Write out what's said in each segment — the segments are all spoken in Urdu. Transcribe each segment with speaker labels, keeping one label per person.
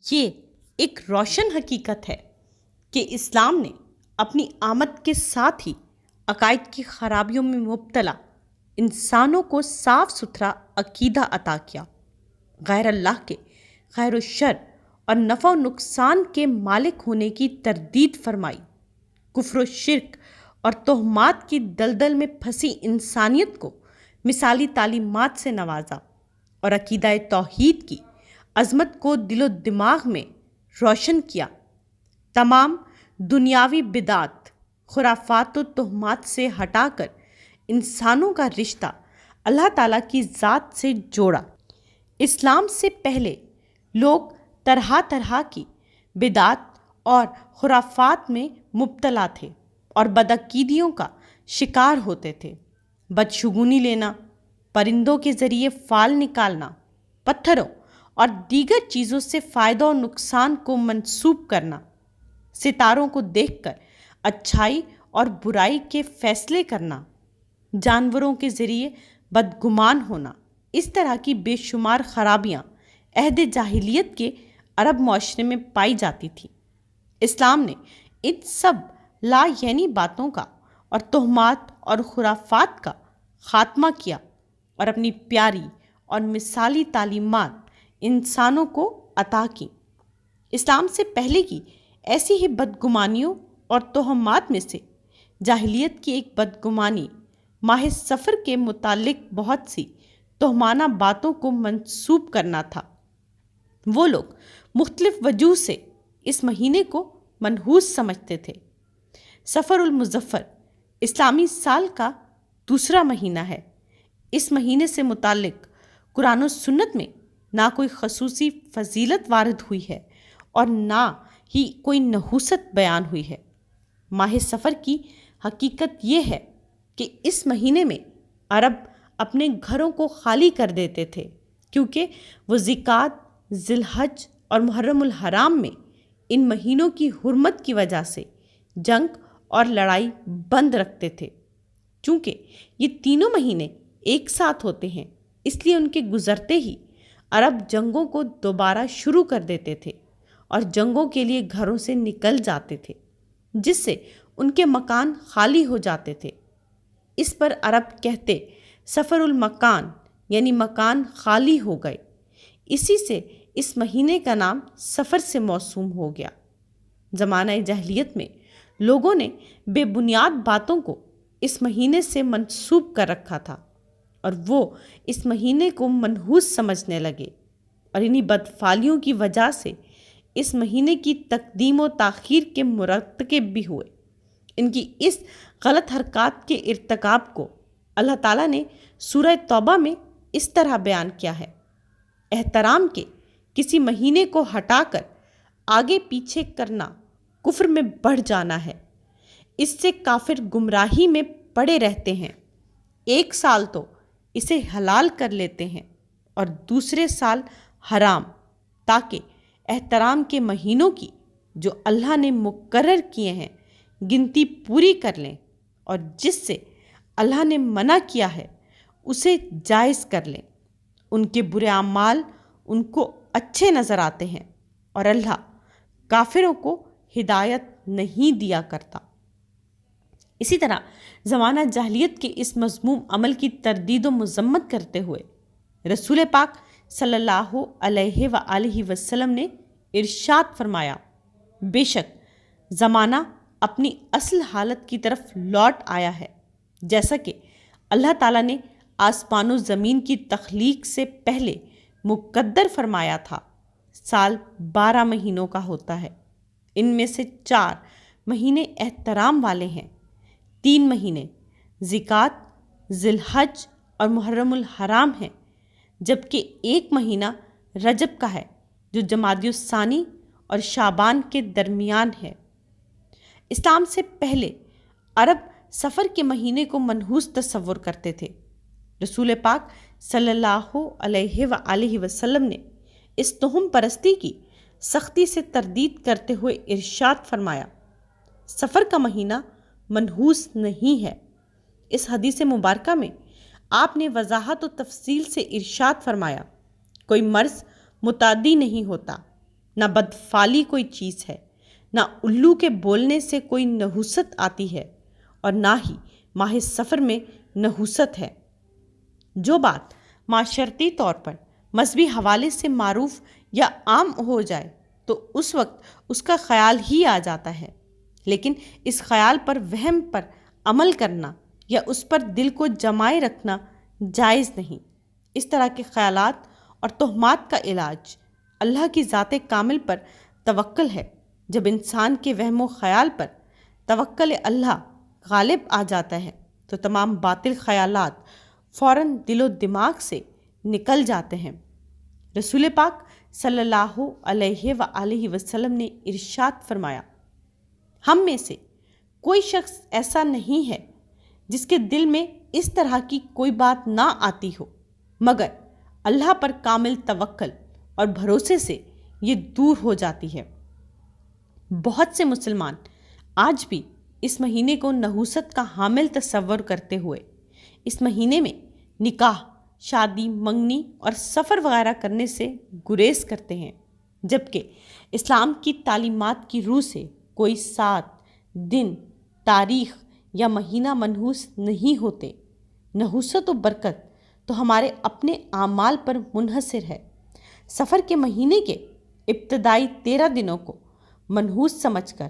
Speaker 1: یہ ایک روشن حقیقت ہے کہ اسلام نے اپنی آمد کے ساتھ ہی عقائد کی خرابیوں میں مبتلا انسانوں کو صاف ستھرا عقیدہ عطا کیا، غیر اللہ کے خیر و شر اور نفع و نقصان کے مالک ہونے کی تردید فرمائی، کفر و شرک اور تہمات کی دلدل میں پھنسی انسانیت کو مثالی تعلیمات سے نوازا اور عقیدہ توحید کی عظمت کو دل و دماغ میں روشن کیا۔ تمام دنیاوی بدعات، خرافات و تہمات سے ہٹا کر انسانوں کا رشتہ اللہ تعالیٰ کی ذات سے جوڑا۔ اسلام سے پہلے لوگ طرح طرح کی بدعات اور خرافات میں مبتلا تھے اور بدعقیدیوں کا شکار ہوتے تھے۔ بدشگونی لینا، پرندوں کے ذریعے فال نکالنا، پتھروں اور دیگر چیزوں سے فائدہ و نقصان کو منسوب کرنا، ستاروں کو دیکھ کر اچھائی اور برائی کے فیصلے کرنا، جانوروں کے ذریعے بدگمان ہونا، اس طرح کی بے شمار خرابیاں عہد جاہلیت کے عرب معاشرے میں پائی جاتی تھیں۔ اسلام نے ان سب لا یعنی باتوں کا اور تہمات اور خرافات کا خاتمہ کیا اور اپنی پیاری اور مثالی تعلیمات انسانوں کو عطا کی۔ اسلام سے پہلے کی ایسی ہی بدگمانیوں اور تہمات میں سے جاہلیت کی ایک بدگمانی ماہ سفر کے متعلق بہت سی تہمانہ باتوں کو منسوب کرنا تھا۔ وہ لوگ مختلف وجوہ سے اس مہینے کو منحوس سمجھتے تھے۔ سفر المظفر اسلامی سال کا دوسرا مہینہ ہے۔ اس مہینے سے متعلق قرآن و سنت میں نہ کوئی خصوصی فضیلت وارد ہوئی ہے اور نہ ہی کوئی نحوست بیان ہوئی ہے۔ ماہ سفر کی حقیقت یہ ہے کہ اس مہینے میں عرب اپنے گھروں کو خالی کر دیتے تھے، کیونکہ وہ زکوٰۃ، ذی الحج اور محرم الحرام میں ان مہینوں کی حرمت کی وجہ سے جنگ اور لڑائی بند رکھتے تھے۔ چونکہ یہ تینوں مہینے ایک ساتھ ہوتے ہیں، اس لیے ان کے گزرتے ہی عرب جنگوں کو دوبارہ شروع کر دیتے تھے اور جنگوں کے لیے گھروں سے نکل جاتے تھے، جس سے ان کے مکان خالی ہو جاتے تھے۔ اس پر عرب کہتے سفر المکان، یعنی مکان خالی ہو گئے۔ اسی سے اس مہینے کا نام سفر سے موسوم ہو گیا۔ زمانہ جاہلیت میں لوگوں نے بے بنیاد باتوں کو اس مہینے سے منسوب کر رکھا تھا اور وہ اس مہینے کو منحوس سمجھنے لگے، اور انہی بدفعلیوں کی وجہ سے اس مہینے کی تقدیم و تاخیر کے مرتکب بھی ہوئے۔ ان کی اس غلط حرکات کے ارتکاب کو اللہ تعالیٰ نے سورہ توبہ میں اس طرح بیان کیا ہے: احترام کے کسی مہینے کو ہٹا کر آگے پیچھے کرنا کفر میں بڑھ جانا ہے۔ اس سے کافر گمراہی میں پڑے رہتے ہیں۔ ایک سال تو اسے حلال کر لیتے ہیں اور دوسرے سال حرام، تاکہ احترام کے مہینوں کی جو اللہ نے مقرر کیے ہیں گنتی پوری کر لیں، اور جس سے اللہ نے منع کیا ہے اسے جائز کر لیں۔ ان کے برے اعمال ان کو اچھے نظر آتے ہیں اور اللہ کافروں کو ہدایت نہیں دیا کرتا۔ اسی طرح زمانہ جاہلیت کے اس مذموم عمل کی تردید و مذمت کرتے ہوئے رسول پاک صلی اللہ علیہ وآلہ وسلم نے ارشاد فرمایا: بے شک زمانہ اپنی اصل حالت کی طرف لوٹ آیا ہے، جیسا کہ اللہ تعالیٰ نے آسمان و زمین کی تخلیق سے پہلے مقدر فرمایا تھا۔ سال 12 مہینوں کا ہوتا ہے، ان میں سے 4 مہینے احترام والے ہیں، 3 مہینے زکوٰۃ، ذی الحج اور محرم الحرام ہیں، جبکہ 1 مہینہ رجب کا ہے جو جمادی الثانی اور شعبان کے درمیان ہے۔ اسلام سے پہلے عرب سفر کے مہینے کو منحوس تصور کرتے تھے۔ رسول پاک صلی اللہ علیہ وآلہ وسلم نے اس تہم پرستی کی سختی سے تردید کرتے ہوئے ارشاد فرمایا: سفر کا مہینہ منحوس نہیں ہے۔ اس حدیث مبارکہ میں آپ نے وضاحت و تفصیل سے ارشاد فرمایا: کوئی مرض متعدی نہیں ہوتا، نہ بدفعلی کوئی چیز ہے، نہ الو کے بولنے سے کوئی نحوست آتی ہے، اور نہ ہی ماہ سفر میں نحوست ہے۔ جو بات معاشرتی طور پر مذہبی حوالے سے معروف یا عام ہو جائے تو اس وقت اس کا خیال ہی آ جاتا ہے، لیکن اس خیال پر وہم پر عمل کرنا یا اس پر دل کو جمائے رکھنا جائز نہیں۔ اس طرح کے خیالات اور توہمات کا علاج اللہ کی ذات کامل پر توکل ہے۔ جب انسان کے وہم و خیال پر توکل اللہ غالب آ جاتا ہے تو تمام باطل خیالات فوراً دل و دماغ سے نکل جاتے ہیں۔ رسول پاک صلی اللہ علیہ وآلہ وسلم نے ارشاد فرمایا، ہم میں سے کوئی شخص ایسا نہیں ہے جس کے دل میں اس طرح کی کوئی بات نہ آتی ہو، مگر اللہ پر کامل توکل اور بھروسے سے یہ دور ہو جاتی ہے۔ بہت سے مسلمان آج بھی اس مہینے کو نحوست کا حامل تصور کرتے ہوئے اس مہینے میں نکاح، شادی، منگنی اور سفر وغیرہ کرنے سے گریز کرتے ہیں، جبکہ اسلام کی تعلیمات کی روح سے کوئی سات، دن، تاریخ یا مہینہ منحوس نہیں ہوتے۔ نحوست و برکت تو ہمارے اپنے اعمال پر منحصر ہے۔ سفر کے مہینے کے ابتدائی 13 دنوں کو منحوس سمجھ کر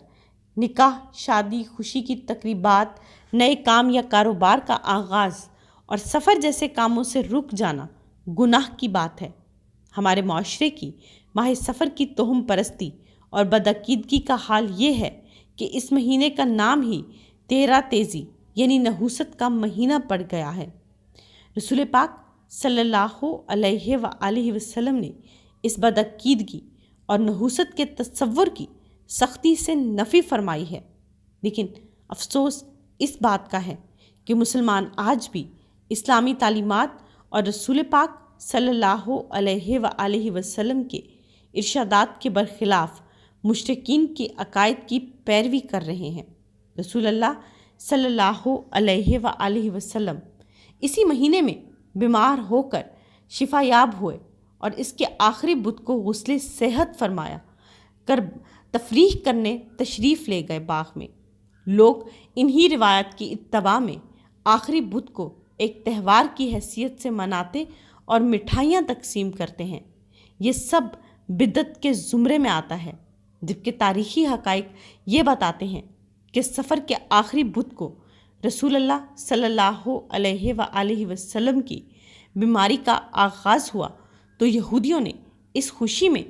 Speaker 1: نکاح، شادی، خوشی کی تقریبات، نئے کام یا کاروبار کا آغاز اور سفر جیسے کاموں سے رک جانا گناہ کی بات ہے۔ ہمارے معاشرے کی ماہ سفر کی توہم پرستی اور بدعقیدگی کا حال یہ ہے کہ اس مہینے کا نام ہی 13 تیزی یعنی نحوست کا مہینہ پڑ گیا ہے۔ رسول پاک صلی اللہ علیہ وآلہ وسلم نے اس بدعقیدگی اور نحوست کے تصور کی سختی سے نفی فرمائی ہے، لیکن افسوس اس بات کا ہے کہ مسلمان آج بھی اسلامی تعلیمات اور رسول پاک صلی اللہ علیہ وآلہ وسلم کے ارشادات کے برخلاف مشرکین کے عقائد کی پیروی کر رہے ہیں۔ رسول اللہ صلی اللہ علیہ وآلہ وسلم اسی مہینے میں بیمار ہو کر شفا یاب ہوئے اور اس کے آخری بدھ کو غسل صحت فرمایا کر تفریح کرنے تشریف لے گئے باغ میں۔ لوگ انہی روایت کی اتباع میں آخری بدھ کو ایک تہوار کی حیثیت سے مناتے اور مٹھائیاں تقسیم کرتے ہیں۔ یہ سب بدعت کے زمرے میں آتا ہے، جبکہ تاریخی حقائق یہ بتاتے ہیں کہ سفر کے آخری بدھ کو رسول اللہ صلی اللہ علیہ وآلہ وسلم کی بیماری کا آغاز ہوا تو یہودیوں نے اس خوشی میں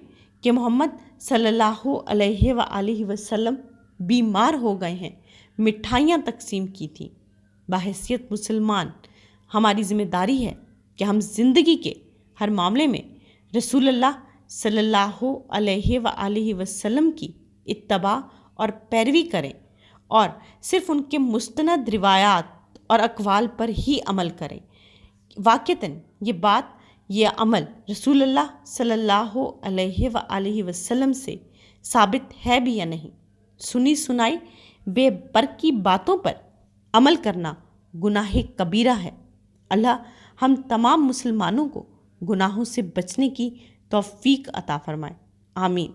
Speaker 1: کہ محمد صلی اللہ علیہ وآلہ وسلم بیمار ہو گئے ہیں مٹھائیاں تقسیم کی تھیں۔ بحیثیت مسلمان ہماری ذمہ داری ہے کہ ہم زندگی کے ہر معاملے میں رسول اللہ صلی اللہ علیہ وآلہ وسلم کی اتباع اور پیروی کریں اور صرف ان کے مستند روایات اور اقوال پر ہی عمل کریں۔ واقعتاً یہ عمل رسول اللہ صلی اللہ علیہ وآلہ وسلم سے ثابت ہے بھی یا نہیں۔ سنی سنائی بے برکی باتوں پر عمل کرنا گناہ کبیرہ ہے۔ اللہ ہم تمام مسلمانوں کو گناہوں سے بچنے کی توفیق عطا فرمائے، آمین۔